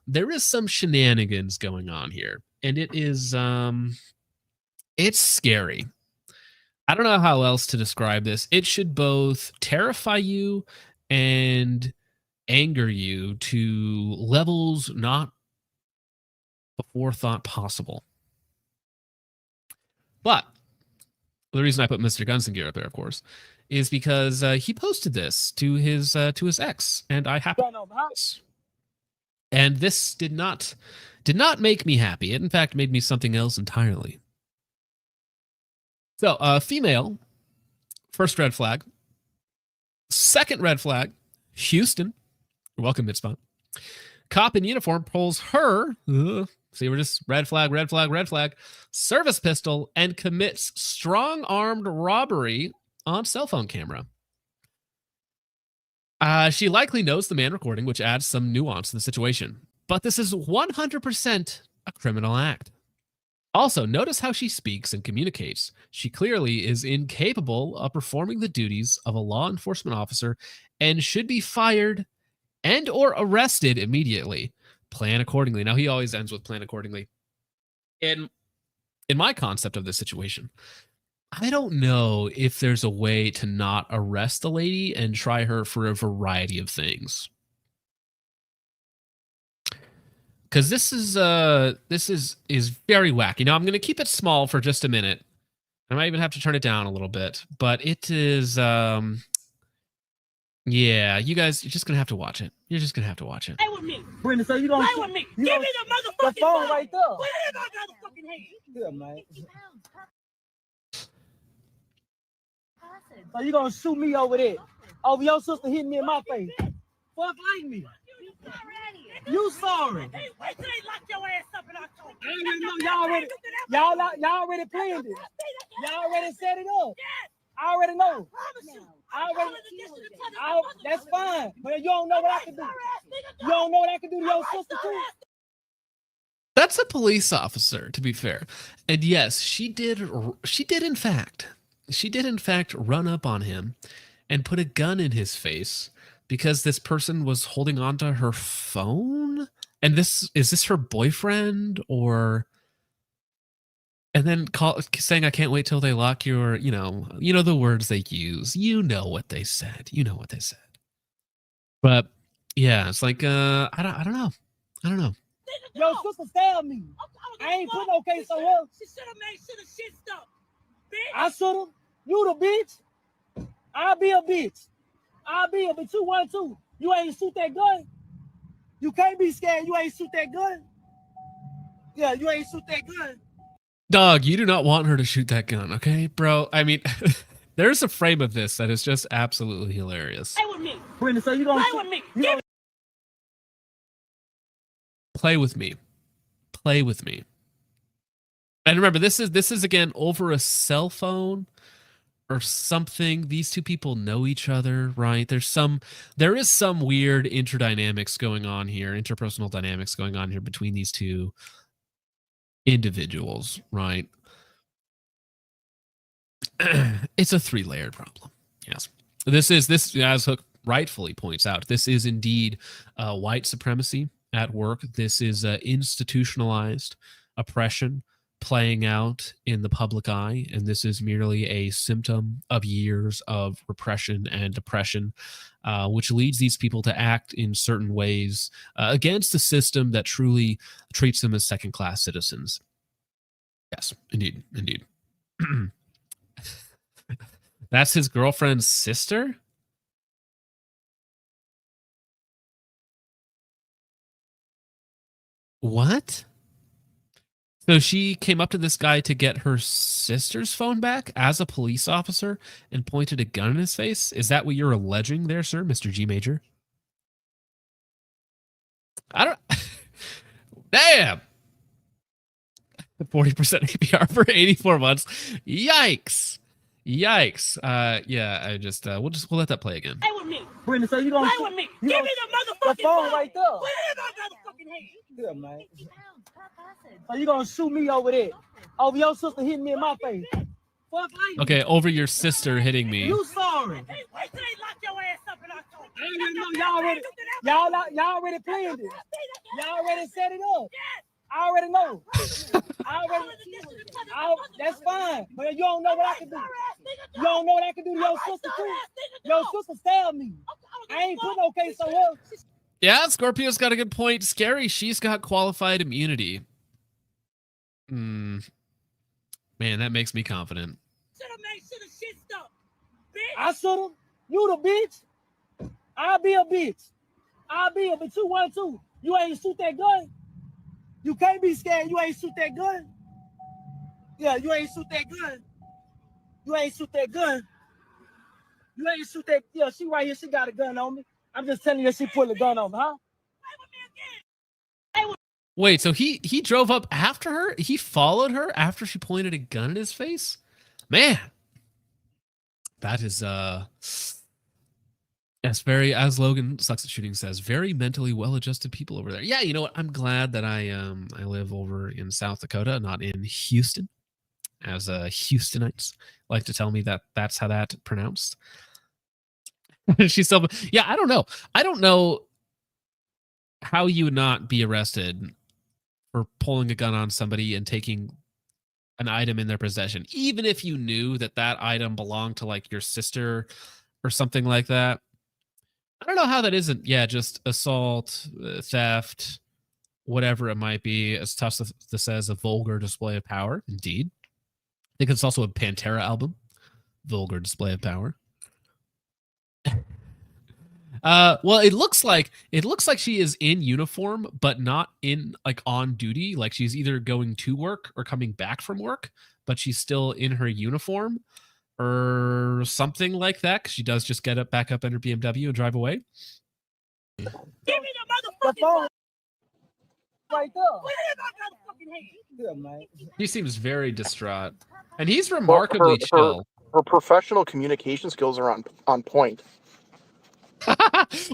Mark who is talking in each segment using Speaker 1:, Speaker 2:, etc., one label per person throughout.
Speaker 1: there is some shenanigans going on here, and it is it's scary. I don't know how else to describe this. It should both terrify you and anger you to levels not before thought possible. But the reason I put Mr. Gunsingear up there, of course, is because he posted this to his ex, and I happened to know this. And this did not make me happy. It in fact made me something else entirely. So, female, first red flag. Second red flag, Houston. You're welcome, Midspot. Cop in uniform pulls her, see, we're just red flag, red flag, red flag, service pistol, and commits strong-armed robbery on cell phone camera. She likely knows the man recording, which adds some nuance to the situation. But this is 100% a criminal act. Also, notice how she speaks and communicates. She clearly is incapable of performing the duties of a law enforcement officer and should be fired and or arrested immediately. Plan accordingly. Now, he always ends with plan accordingly. In my concept of this situation, I don't know if there's a way to not arrest the lady and try her for a variety of things. Because this is very wacky. Now, I'm going to keep it small for just a minute. I might even have to turn it down a little bit, but it is yeah, you guys, you're just going to have to watch it. You're just going to have to watch it.
Speaker 2: Play with me.
Speaker 3: Brenda, so you gonna
Speaker 2: Play with me. Give me the motherfucking
Speaker 3: phone right there.
Speaker 2: Put it in my motherfucking hand.
Speaker 3: Yeah, man. So you gonna shoot me over there? Over your sister hitting me in my face? Fuck like me. You sorry.
Speaker 2: Hey, wait till they lock your ass up and I told you.
Speaker 3: I already know y'all already planned it. Y'all already set it up. I already know. That's fine. But you don't know what I can do. You don't know what I can do to your sister too.
Speaker 1: That's a police officer, to be fair. And yes, she did in fact run up on him and put a gun in his face because this person was holding onto her phone. And is this her boyfriend or? And then saying, I can't wait till they lock your, you know the words they use. You know what they said. But yeah, it's like, I don't know.
Speaker 3: Your sister stabbed me. I ain't put no case on her.
Speaker 2: She should have made sure the shit stuff. Bitch.
Speaker 3: I should have. You the bitch. I'll be a bitch. But you want to. You ain't shoot that gun. You can't be scared. You ain't shoot that gun. Yeah, you ain't shoot that gun.
Speaker 1: Dog, you do not want her to shoot that gun, okay, bro? I mean, there's a frame of this that is just absolutely hilarious.
Speaker 2: Play with me.
Speaker 3: Brenda, so you gonna
Speaker 2: play with me.
Speaker 1: Play with me. Play with me. And remember, this is again over a cell phone or something. These two people know each other, right? There is some weird interdynamics going on here, interpersonal dynamics going on here between these two individuals, right? It's a 3-layered problem. Yes. This, as Hook rightfully points out, this is indeed white supremacy at work. This is institutionalized oppression playing out in the public eye, and this is merely a symptom of years of repression and oppression, which leads these people to act in certain ways against a system that truly treats them as second-class citizens. Yes, indeed. That's his girlfriend's sister? What? So she came up to this guy to get her sister's phone back as a police officer and pointed a gun in his face? Is that what you're alleging there, sir, Mr. G Major? I don't... Damn! 40% APR for 84 months. Yikes! Yeah, I just we'll let that play again.
Speaker 2: Play with me.
Speaker 3: Brenda, so you gonna
Speaker 2: play with me. Give me the motherfucking
Speaker 3: phone right there.
Speaker 2: Put it in my motherfucking hand.
Speaker 3: Yeah, man. So you gonna shoot me over there? Over your sister hitting me in my face? Fuck like
Speaker 1: okay, over your sister hitting me.
Speaker 3: You sorry.
Speaker 2: Hey, wait till they lock your ass up and I told
Speaker 3: I
Speaker 2: you.
Speaker 3: already know y'all already planned it. Y'all already set it up. I already know. That's fine. But you don't know what I can do. You don't know what I can do to your sister too. Your sister stabbed me. I ain't put no case on her.
Speaker 1: Yeah, Scorpio's got a good point. Scary, she's got qualified immunity. Man, that makes me confident.
Speaker 2: Should have made sure the shit stopped, bitch.
Speaker 3: I should have. You the bitch. I'll be a bitch. I'll be a bitch. 212. You ain't shoot that gun. You can't be scared. You ain't shoot that gun. Yeah, you ain't shoot that gun. You ain't shoot that gun. You ain't shoot that. Yeah, she right here. She got a gun on me. I'm just telling you that she pulled a gun on me, huh?
Speaker 1: Wait, so he drove up after her? He followed her after she pointed a gun at his face? Man. That is yes, very, as Logan Sucks at Shooting says, very mentally well-adjusted people over there. Yeah, you know what? I'm glad that I live over in South Dakota, not in Houston, as Houstonites like to tell me that that's how that's pronounced. She's so, yeah, I don't know. I don't know how you would not be arrested for pulling a gun on somebody and taking an item in their possession, even if you knew that that item belonged to like your sister or something like that. I don't know how that isn't, yeah, just assault, theft, whatever it might be. As Tussa says, a vulgar display of power. Indeed. I think it's also a Pantera album. Vulgar display of power. Well, it looks like she is in uniform, but not in like on duty. Like she's either going to work or coming back from work, but she's still in her uniform or something like that. 'Cause she does just get back up in her BMW and drive away.
Speaker 2: Give me the
Speaker 3: The
Speaker 2: motherfucking
Speaker 3: phone right there.
Speaker 2: Put it in my motherfucking hand.
Speaker 3: Yeah, man.
Speaker 1: He seems very distraught, and he's remarkably chill.
Speaker 4: Her professional communication skills are on point.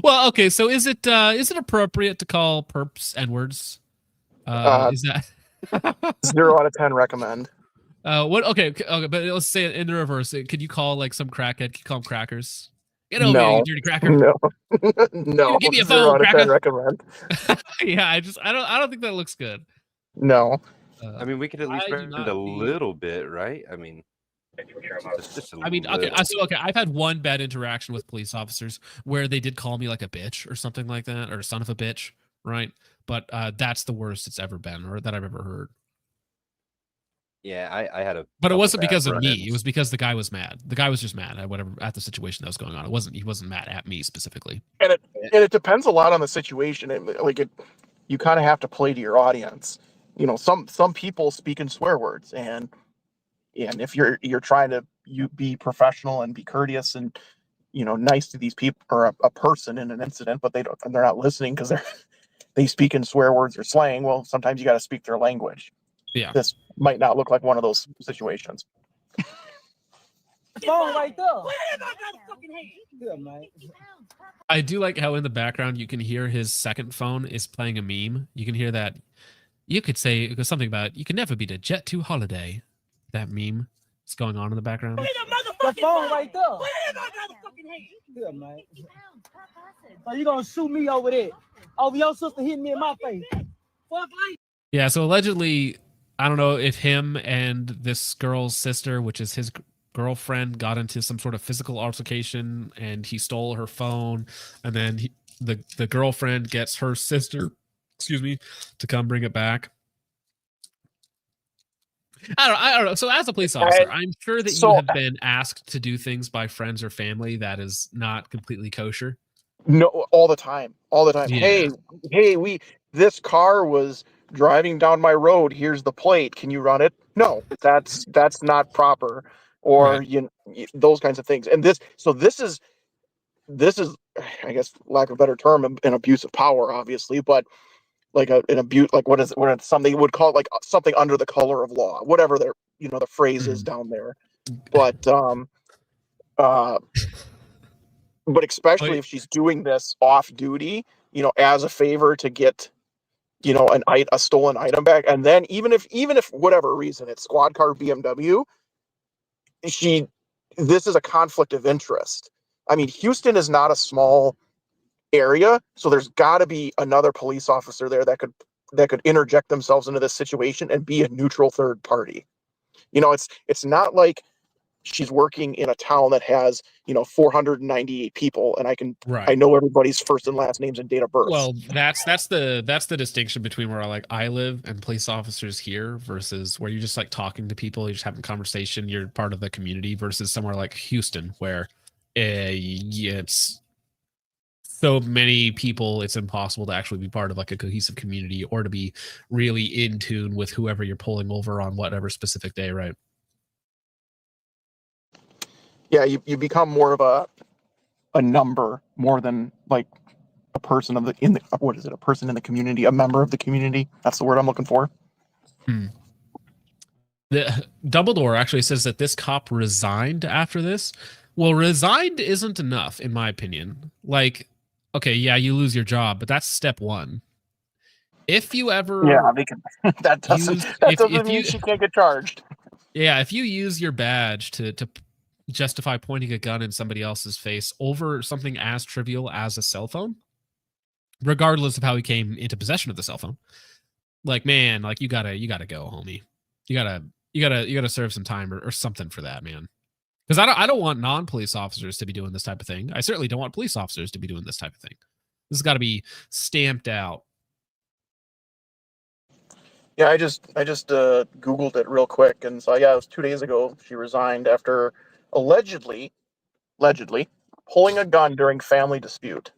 Speaker 1: Well, okay. So is it appropriate to call perps N-words? Is that
Speaker 4: 0 out of 10 recommend.
Speaker 1: what? Okay, but let's say it in the reverse. Could you call like some crackhead? Could you call him crackers? Get over here, you dirty cracker.
Speaker 4: No. No.
Speaker 1: Give me a
Speaker 4: 0
Speaker 1: phone,
Speaker 4: out of 10
Speaker 1: cracker.
Speaker 4: recommend.
Speaker 1: Yeah, I don't think that looks good.
Speaker 4: No.
Speaker 5: I mean, we could at least
Speaker 1: I do
Speaker 5: recommend
Speaker 1: not
Speaker 5: a
Speaker 1: be-
Speaker 5: little bit, right? I mean, just a
Speaker 1: I mean, okay,
Speaker 5: little.
Speaker 1: okay. I've had one bad interaction with police officers where they did call me like a bitch or something like that, or son of a bitch, right? But that's the worst it's ever been, or that I've ever heard.
Speaker 5: Yeah, I had a.
Speaker 1: But it
Speaker 5: couple
Speaker 1: wasn't
Speaker 5: bad
Speaker 1: because of me.
Speaker 5: run-ins.
Speaker 1: It was because the guy was mad. The guy was just mad at the situation that was going on. He wasn't mad at me specifically.
Speaker 4: And it depends a lot on the situation. You kind of have to play to your audience. You know, some people speak in swear words, and if you're trying to be professional and be courteous and nice to these people or a person in an incident, but they're not listening because they speak in swear words or slang. Well, sometimes you got to speak their language.
Speaker 1: Yeah.
Speaker 4: This might not look like one of those situations.
Speaker 3: The phone right there.
Speaker 2: Put it in my motherfucking hand.
Speaker 3: Yeah, man.
Speaker 1: I do like how in the background you can hear his second phone is playing a meme. You can hear that. You could say something about you can never beat a Jet 2 holiday. That meme is going on in the background.
Speaker 2: Put it in the
Speaker 3: The
Speaker 2: motherfucking
Speaker 3: phone right there.
Speaker 2: Put it in my motherfucking hand.
Speaker 3: Yeah, man. So you gonna shoot me over there? Over your sister hitting me in my face? Fuck like.
Speaker 1: Yeah, so allegedly, I don't know if him and this girl's sister, which is his girlfriend, got into some sort of physical altercation, and he stole her phone, and then the girlfriend gets her sister, to come bring it back. I don't know. So as a police officer, I'm sure that you have been asked to do things by friends or family that is not completely kosher.
Speaker 4: No, all the time.
Speaker 1: Yeah.
Speaker 4: Hey, this car was driving down my road. Here's the plate. Can you run it? No, that's not proper. Or
Speaker 1: Right.
Speaker 4: Those kinds of things. And this is, I guess, lack of a better term, an abuse of power, obviously, but like an abuse, like what something would call it, like something under the color of law, whatever their the phrase is down there. But but especially if she's doing this off duty, as a favor to get, a stolen item back, and then even if whatever reason it's squad car BMW, this is a conflict of interest. I mean, Houston is not a small area, so there's got to be another police officer there that could interject themselves into this situation and be a neutral third party. It's not like she's working in a town that has 498 people, and I
Speaker 1: Right.
Speaker 4: know everybody's first and last names and date of birth.
Speaker 1: Well, that's the distinction between where I live and police officers here versus where you're just like talking to people, you're just having conversation, you're part of the community versus somewhere like Houston where it's so many people, it's impossible to actually be part of like a cohesive community or to be really in tune with whoever you're pulling over on whatever specific day, right?
Speaker 4: Yeah, you become more of a number more than like a person what is it? A person in the community, a member of the community. That's the word I'm looking for.
Speaker 1: The Dumbledore actually says that this cop resigned after this. Well, resigned isn't enough, in my opinion. Like, okay, yeah, you lose your job, but that's step one. If you ever
Speaker 4: They can. that
Speaker 1: use,
Speaker 4: doesn't
Speaker 1: if
Speaker 4: mean
Speaker 1: you,
Speaker 4: she can't get charged.
Speaker 1: yeah, if you use your badge to justify pointing a gun in somebody else's face over something as trivial as a cell phone, regardless of how he came into possession of the cell phone, like, man, like you gotta go, homie. You gotta serve some time or something for that, man. Because I don't want non-police officers to be doing this type of thing. I certainly don't want police officers to be doing this type of thing. This has got to be stamped out.
Speaker 4: Yeah, I just Googled it real quick, and so yeah, it was 2 days ago. She resigned after allegedly pulling a gun during family dispute.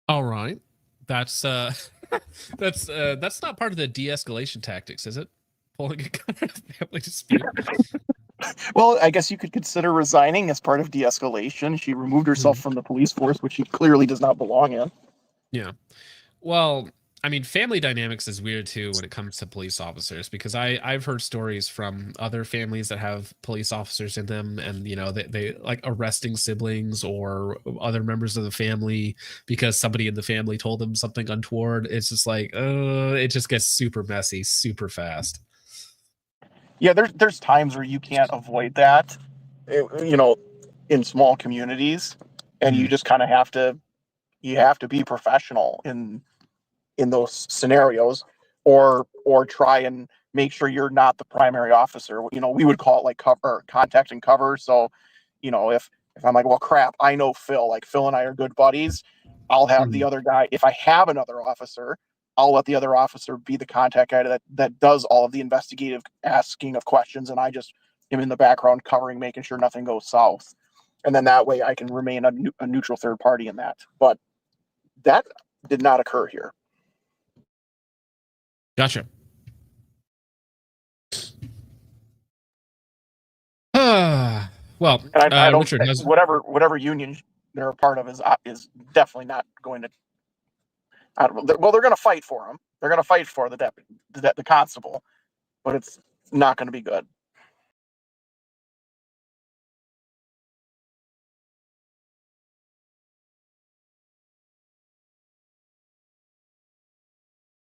Speaker 1: All right, that's that's not part of the de-escalation tactics, is it? Pulling a gun in a family dispute.
Speaker 4: Well, I guess you could consider resigning as part of de-escalation. She removed herself from the police force, which she clearly does not belong in.
Speaker 1: Yeah. Well, I mean, family dynamics is weird too when it comes to police officers because I've heard stories from other families that have police officers in them, and they like arresting siblings or other members of the family because somebody in the family told them something untoward. It's just like, it just gets super messy super fast.
Speaker 4: Yeah, there's times where you can't avoid that, in small communities, and you just kind of have to be professional in those scenarios, or try and make sure you're not the primary officer. We would call it like cover, contact and cover. So, if I'm like, well, crap, I know Phil, like Phil and I are good buddies, I'll have the other guy. If I have another officer, I'll let the other officer be the contact guy that does all of the investigative asking of questions, and I just am in the background covering, making sure nothing goes south. And then that way I can remain a neutral third party in that. But that did not occur here.
Speaker 1: Gotcha. Well,
Speaker 4: And I don't
Speaker 1: Richard has
Speaker 4: whatever union they're a part of is definitely not going to. Well, they're going to fight for him. They're going to fight for the constable, but it's not going to be good.